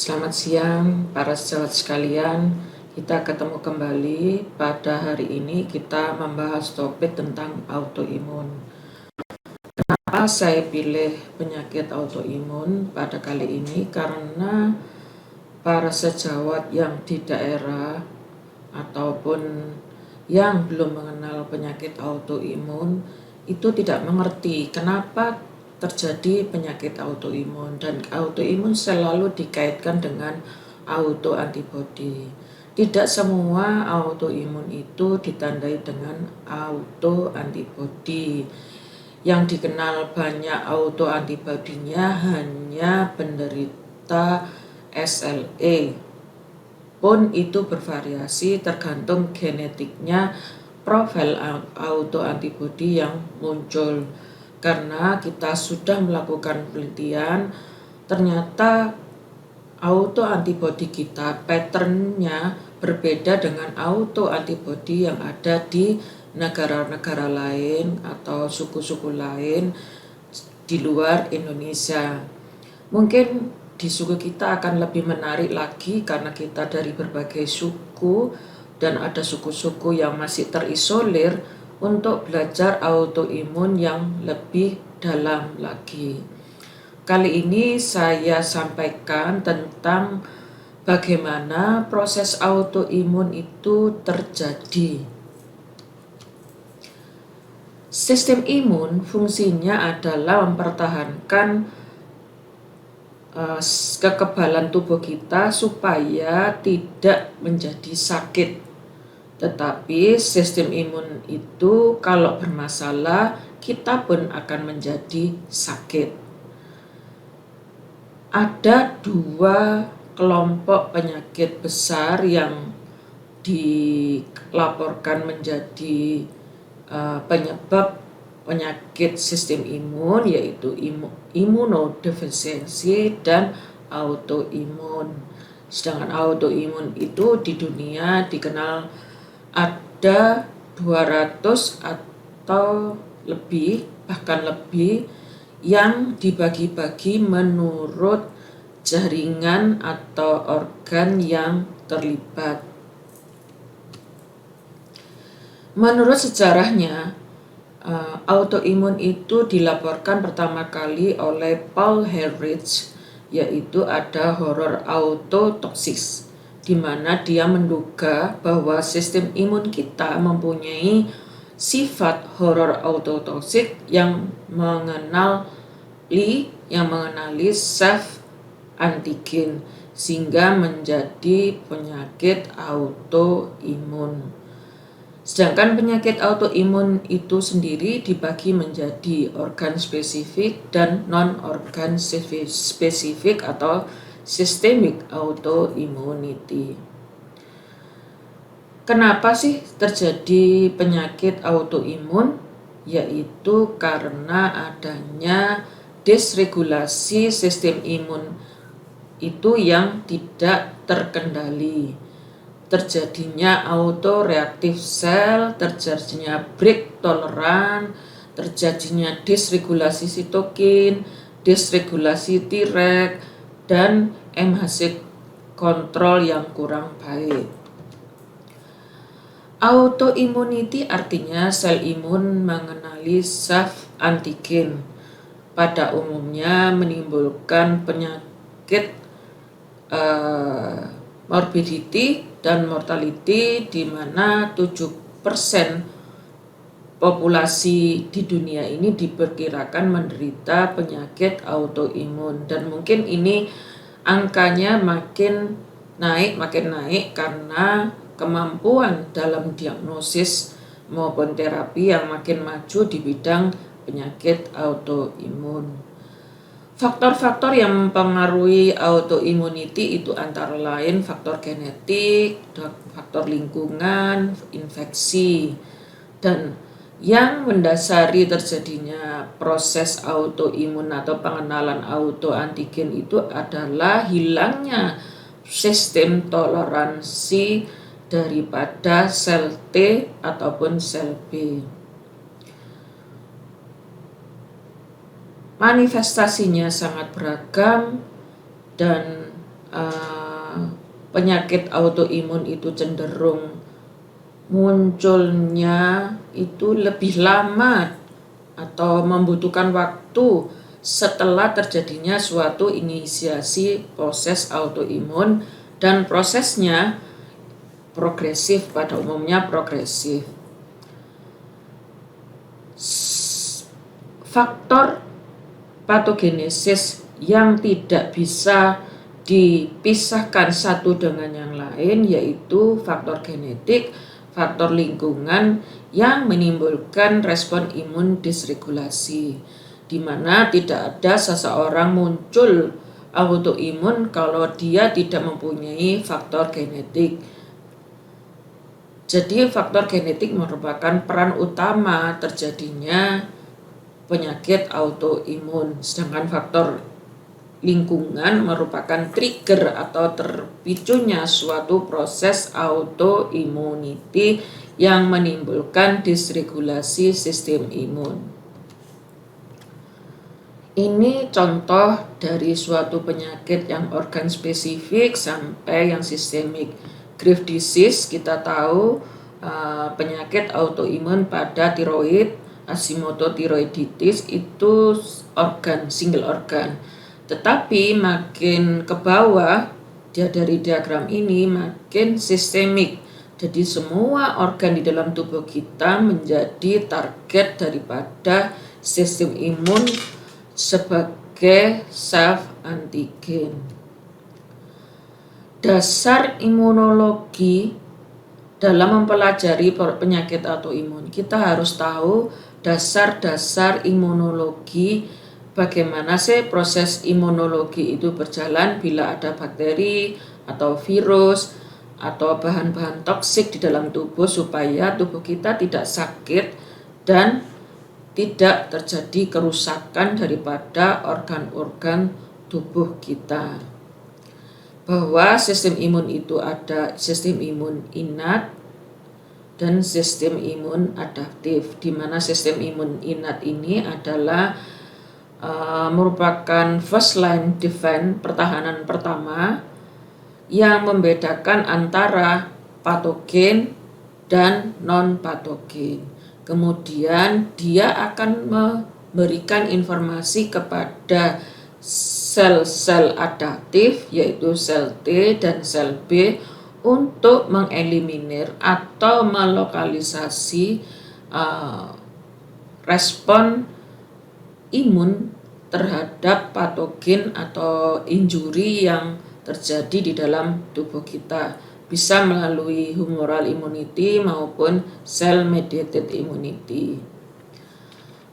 Selamat siang para sejawat sekalian. Kita ketemu kembali. Pada hari ini kita membahas topik tentang autoimun. Kenapa saya pilih penyakit autoimun pada kali ini? Karena para sejawat yang di daerah ataupun yang belum mengenal penyakit autoimun itu tidak mengerti kenapa terjadi penyakit autoimun, dan autoimun selalu dikaitkan dengan autoantibody. Tidak semua autoimun itu ditandai dengan autoantibody. Yang dikenal banyak autoantibodinya hanya penderita SLE. Pun itu bervariasi tergantung genetiknya profil autoantibody yang muncul. Karena kita sudah melakukan penelitian, ternyata autoantibody kita patternnya berbeda dengan autoantibody yang ada di negara-negara lain atau suku-suku lain di luar Indonesia. Mungkin di suku kita akan lebih menarik lagi karena kita dari berbagai suku dan ada suku-suku yang masih terisolir untuk belajar autoimun yang lebih dalam lagi. Kali ini saya sampaikan tentang bagaimana proses autoimun itu terjadi. Sistem imun fungsinya adalah mempertahankan kekebalan tubuh kita supaya tidak menjadi sakit. Tetapi sistem imun itu kalau bermasalah, kita pun akan menjadi sakit. Ada dua kelompok penyakit besar yang dilaporkan menjadi penyebab penyakit sistem imun, yaitu imunodefisiensi dan autoimun. Sedangkan autoimun itu di dunia dikenal ada 200 atau lebih, bahkan lebih, yang dibagi-bagi menurut jaringan atau organ yang terlibat. Menurut sejarahnya, autoimun itu dilaporkan pertama kali oleh Paul Ehrlich, yaitu ada horor autotoksis, di mana dia menduga bahwa sistem imun kita mempunyai sifat horor autotoksik yang mengenali self antigen sehingga menjadi penyakit autoimun. Sedangkan penyakit autoimun itu sendiri dibagi menjadi organ spesifik dan non-organ spesifik atau systemic autoimmunity. Kenapa sih terjadi penyakit autoimun? Yaitu karena adanya disregulasi sistem imun itu yang tidak terkendali. Terjadinya autoreaktif sel, terjadinya break toleran, terjadinya disregulasi sitokin, disregulasi Treg, dan MHC kontrol yang kurang baik. Autoimmunity artinya sel imun mengenali self antigen. Pada umumnya menimbulkan penyakit morbidity dan mortality, di mana 7% populasi di dunia ini diperkirakan menderita penyakit autoimun, dan mungkin ini angkanya makin naik karena kemampuan dalam diagnosis maupun terapi yang makin maju di bidang penyakit autoimun. Faktor-faktor yang mempengaruhi autoimmunity itu antara lain faktor genetik, faktor lingkungan, infeksi, dan yang mendasari terjadinya proses autoimun atau pengenalan autoantigen itu adalah hilangnya sistem toleransi daripada sel T ataupun sel B. Manifestasinya sangat beragam dan penyakit autoimun itu cenderung munculnya itu lebih lama atau membutuhkan waktu setelah terjadinya suatu inisiasi proses autoimun, dan prosesnya progresif, pada umumnya progresif. Faktor patogenesis yang tidak bisa dipisahkan satu dengan yang lain yaitu faktor genetik, faktor lingkungan yang menimbulkan respon imun disregulasi, di mana tidak ada seseorang muncul autoimun kalau dia tidak mempunyai faktor genetik. Jadi faktor genetik merupakan peran utama terjadinya penyakit autoimun, sedangkan faktor lingkungan merupakan trigger atau terpicunya suatu proses autoimmunity yang menimbulkan disregulasi sistem imun. Ini contoh dari suatu penyakit yang organ spesifik sampai yang sistemik. Graves' disease kita tahu penyakit autoimun pada tiroid, Hashimoto thyroiditis itu organ, single organ. Tetapi makin ke bawah dia dari diagram ini makin sistemik. Jadi semua organ di dalam tubuh kita menjadi target daripada sistem imun sebagai self antigen. Dasar imunologi dalam mempelajari penyakit autoimun, kita harus tahu dasar-dasar imunologi, bagaimana sih proses imunologi itu berjalan bila ada bakteri atau virus atau bahan-bahan toksik di dalam tubuh supaya tubuh kita tidak sakit dan tidak terjadi kerusakan daripada organ-organ tubuh kita. Bahwa sistem imun itu ada sistem imun innat dan sistem imun adaptif, di mana sistem imun innat ini adalah merupakan first line defense, pertahanan pertama yang membedakan antara patogen dan non patogen. Kemudian dia akan memberikan informasi kepada sel-sel adaptif yaitu sel T dan sel B untuk mengeliminir atau melokalisasi respon imun terhadap patogen atau injuri yang terjadi di dalam tubuh kita, bisa melalui humoral immunity maupun cell mediated immunity.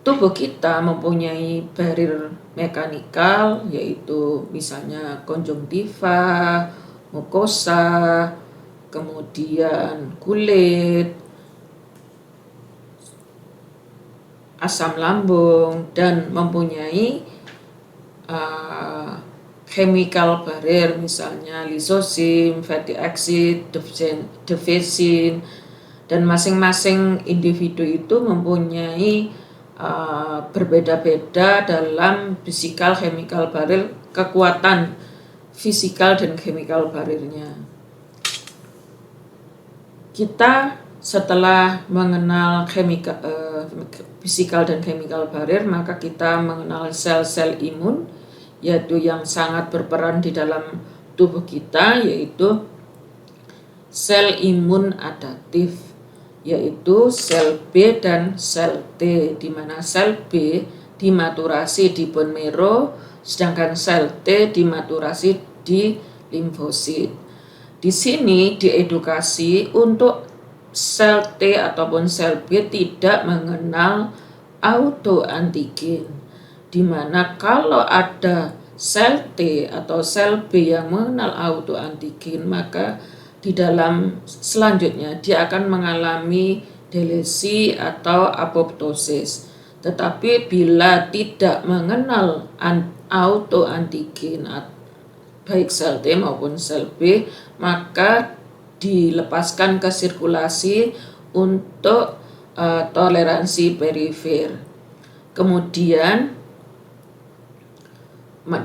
Tubuh kita mempunyai barrier mekanikal yaitu misalnya konjungtiva, mukosa, kemudian kulit, asam lambung, dan mempunyai chemical barrier misalnya lisosim, fatty acid, defesin, dan masing-masing individu itu mempunyai berbeda-beda dalam physical chemical barrier, kekuatan fisikal dan chemical barriernya. Kita setelah mengenal physical dan chemical barrier, maka kita mengenal sel-sel imun yaitu yang sangat berperan di dalam tubuh kita, yaitu sel imun adaptif, yaitu sel B dan sel T, di mana sel B dimaturasi di bone marrow, sedangkan sel T dimaturasi di limfosit. Di sini diedukasi untuk sel T ataupun sel B tidak mengenal autoantigen, di mana kalau ada sel T atau sel B yang mengenal autoantigen, maka di dalam selanjutnya dia akan mengalami delesi atau apoptosis. Tetapi bila tidak mengenal autoantigen baik sel T maupun sel B, maka dilepaskan ke sirkulasi untuk toleransi perifer. Kemudian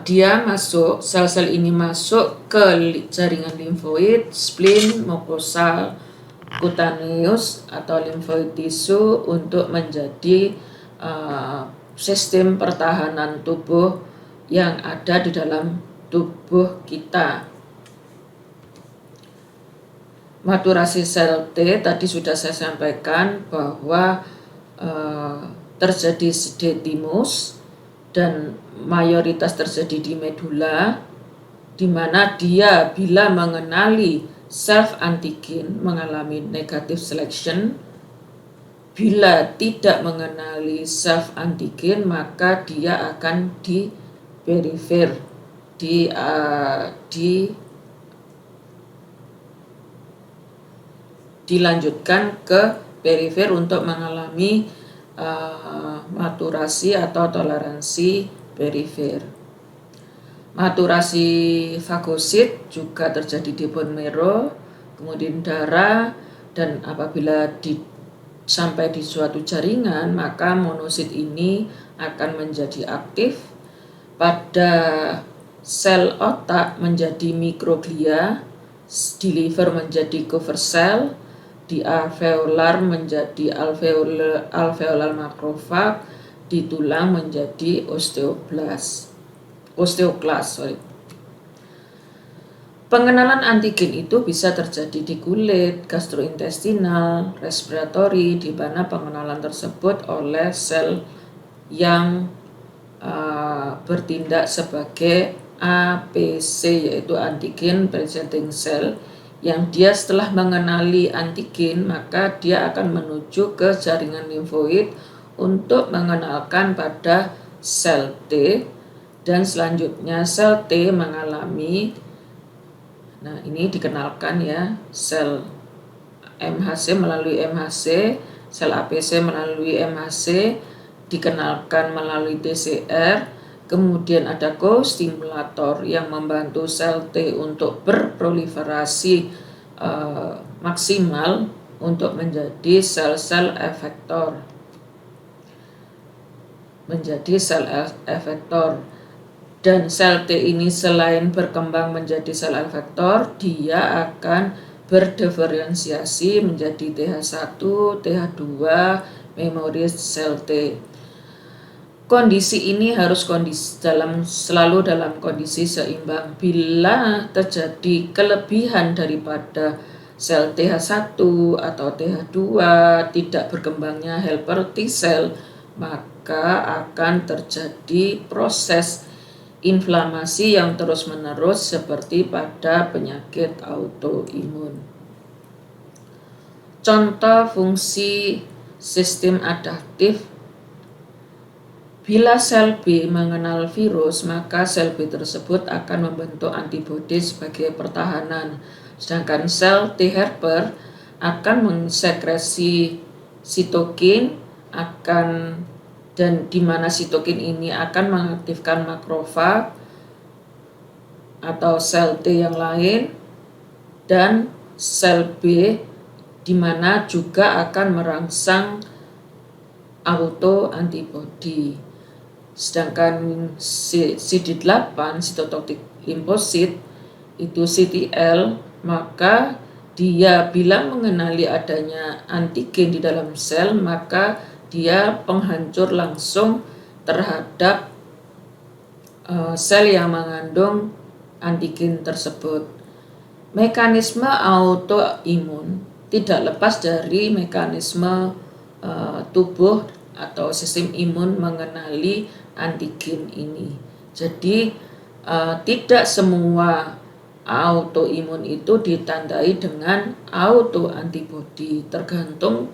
dia masuk, sel-sel ini masuk ke jaringan limfoid, spleen, mukosa, kutaneus atau limfoid tisu untuk menjadi sistem pertahanan tubuh yang ada di dalam tubuh kita. Maturasi sel T tadi sudah saya sampaikan bahwa terjadi sedetimus dan mayoritas terjadi di medula, di mana dia bila mengenali self antigen mengalami negative selection. Bila tidak mengenali self antigen maka dia akan di perifer, dilanjutkan ke perifer untuk mengalami maturasi atau toleransi perifer. Maturasi fagosit juga terjadi di bone marrow, kemudian darah, dan apabila sampai di suatu jaringan maka monosit ini akan menjadi aktif. Pada sel otak menjadi mikroglia, di liver menjadi cover cell, di alveolar menjadi alveolar makrofag, di tulang menjadi osteoklas. Pengenalan antigen itu bisa terjadi di kulit, gastrointestinal, respiratory, di mana pengenalan tersebut oleh sel yang bertindak sebagai APC, yaitu antigen presenting cell, yang dia setelah mengenali antigen maka dia akan menuju ke jaringan limfoid untuk mengenalkan pada sel T, dan selanjutnya sel T mengalami, nah ini dikenalkan ya, sel MHC melalui MHC, sel APC melalui MHC, dikenalkan melalui TCR, kemudian ada co-stimulator yang membantu sel T untuk berproliferasi maksimal untuk menjadi sel-sel efektor. Dan sel T ini selain berkembang menjadi sel efektor, dia akan berdiferensiasi menjadi TH1, TH2, memoris sel T. Kondisi ini harus selalu dalam kondisi seimbang. Bila terjadi kelebihan daripada sel TH1 atau TH2, tidak berkembangnya helper T cell, maka akan terjadi proses inflamasi yang terus-menerus seperti pada penyakit autoimun. Contoh fungsi sistem adaptif: bila sel B mengenal virus, maka sel B tersebut akan membentuk antibodi sebagai pertahanan, sedangkan sel T helper akan mensekresi sitokin, dan di mana sitokin ini akan mengaktifkan makrofag atau sel T yang lain, dan sel B di mana juga akan merangsang autoantibodi. Sedangkan CD8 cytotoxic limfosit itu CTL, maka dia bila mengenali adanya antigen di dalam sel maka dia penghancur langsung terhadap sel yang mengandung antigen tersebut. Mekanisme autoimun tidak lepas dari mekanisme tubuh atau sistem imun mengenali antigen ini. Jadi tidak semua autoimun itu ditandai dengan autoantibodi, tergantung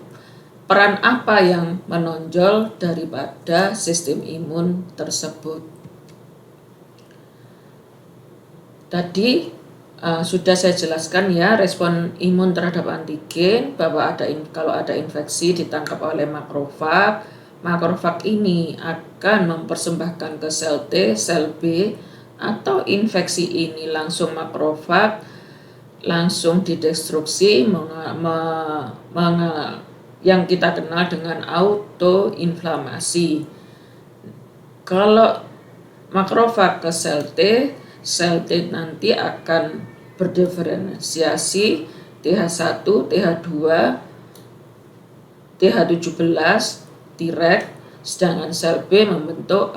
peran apa yang menonjol daripada sistem imun tersebut. Tadi sudah saya jelaskan ya, respon imun terhadap antigen, bahwa kalau ada infeksi ditangkap oleh makrofag. Makrofag ini akan mempersembahkan ke sel T, sel B, atau infeksi ini langsung makrofag langsung didestruksi yang kita kenal dengan autoinflamasi. Kalau makrofag ke sel T nanti akan berdiferensiasi TH1, TH2, TH17, Treg, sedangkan sel B membentuk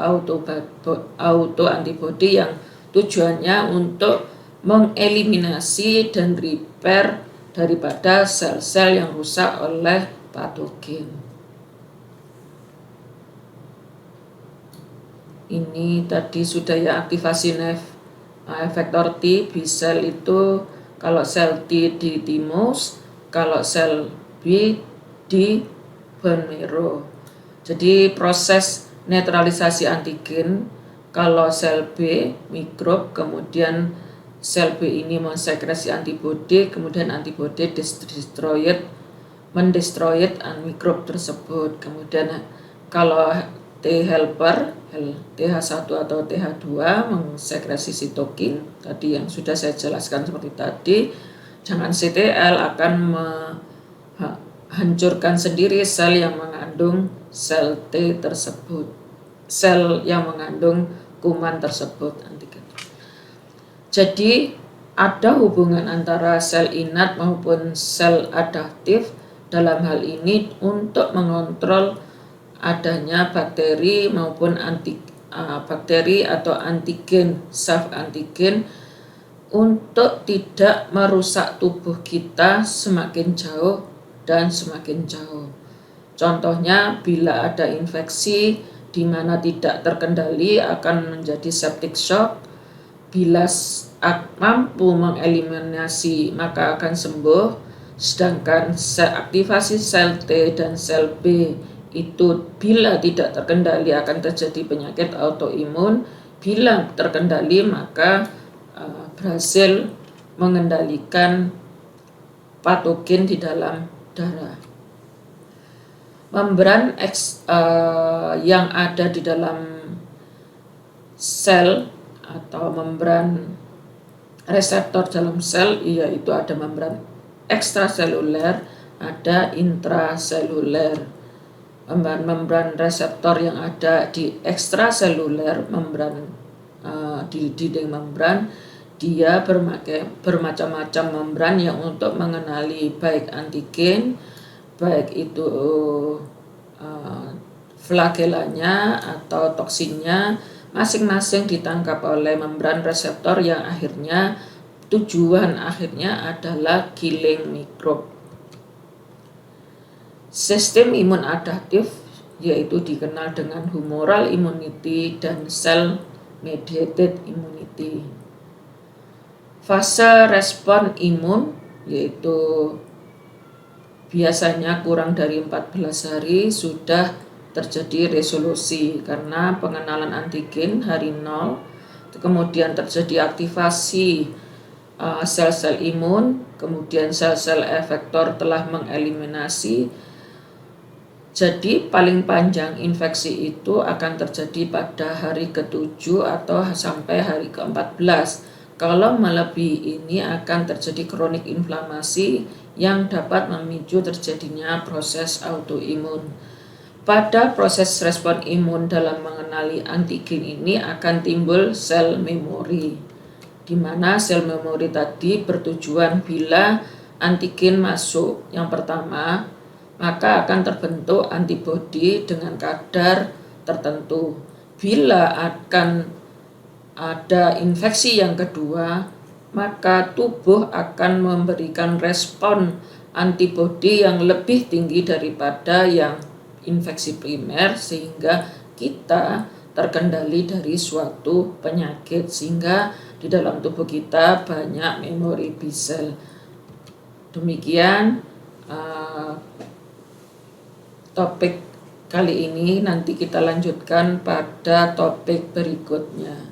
autoantibody yang tujuannya untuk mengeliminasi dan repair daripada sel-sel yang rusak oleh patogen. Ini tadi sudah ya aktivasi efektor T. B sel itu kalau sel T di thymus, kalau sel B di bone marrow. Jadi proses netralisasi antigen, kalau sel B mikrob, kemudian sel B ini mensekresi antibodi, kemudian antibodi mendestroyed mikrob tersebut. Kemudian kalau T helper, TH1 atau TH2 mensekresi sitokin, tadi yang sudah saya jelaskan seperti tadi. Jangan CTL akan hancurkan sendiri sel yang mengandung sel T tersebut, sel yang mengandung kuman tersebut antigen. Jadi ada hubungan antara sel inat maupun sel adaptif dalam hal ini untuk mengontrol adanya bakteri maupun bakteri atau antigen, self antigen, untuk tidak merusak tubuh kita semakin jauh dan semakin jauh. Contohnya bila ada infeksi di mana tidak terkendali akan menjadi septic shock. Bila mampu mengeliminasi maka akan sembuh, sedangkan aktivasi sel T dan sel B itu bila tidak terkendali akan terjadi penyakit autoimun. Bila terkendali maka berhasil mengendalikan patogen di dalam darah. Membran yang ada di dalam sel atau membran reseptor dalam sel, yaitu ada membran ekstraseluler, ada intraseluler. Membran reseptor yang ada di ekstraseluler, membran di dinding membran, dia bermacam-macam membran yang untuk mengenali baik antigen, baik itu flagelanya atau toksinnya, masing-masing ditangkap oleh membran reseptor yang akhirnya tujuan akhirnya adalah killing mikrob. Sistem imun adaptif yaitu dikenal dengan humoral immunity dan cell mediated immunity. Fase respon imun yaitu biasanya kurang dari 14 hari sudah terjadi resolusi karena pengenalan antigen hari 0, kemudian terjadi aktivasi sel-sel imun, kemudian sel-sel efektor telah mengeliminasi. Jadi paling panjang infeksi itu akan terjadi pada hari ke-7 atau sampai hari ke-14. Kalau melebihi ini akan terjadi kronik inflamasi yang dapat memicu terjadinya proses autoimun. Pada proses respon imun dalam mengenali antigen ini akan timbul sel memori, di mana sel memori tadi bertujuan bila antigen masuk yang pertama, maka akan terbentuk antibodi dengan kadar tertentu. Bila akan ada infeksi yang kedua, maka tubuh akan memberikan respon antibodi yang lebih tinggi daripada yang infeksi primer, sehingga kita terkendali dari suatu penyakit, sehingga di dalam tubuh kita banyak memori B cell. Demikian topik kali ini, nanti kita lanjutkan pada topik berikutnya.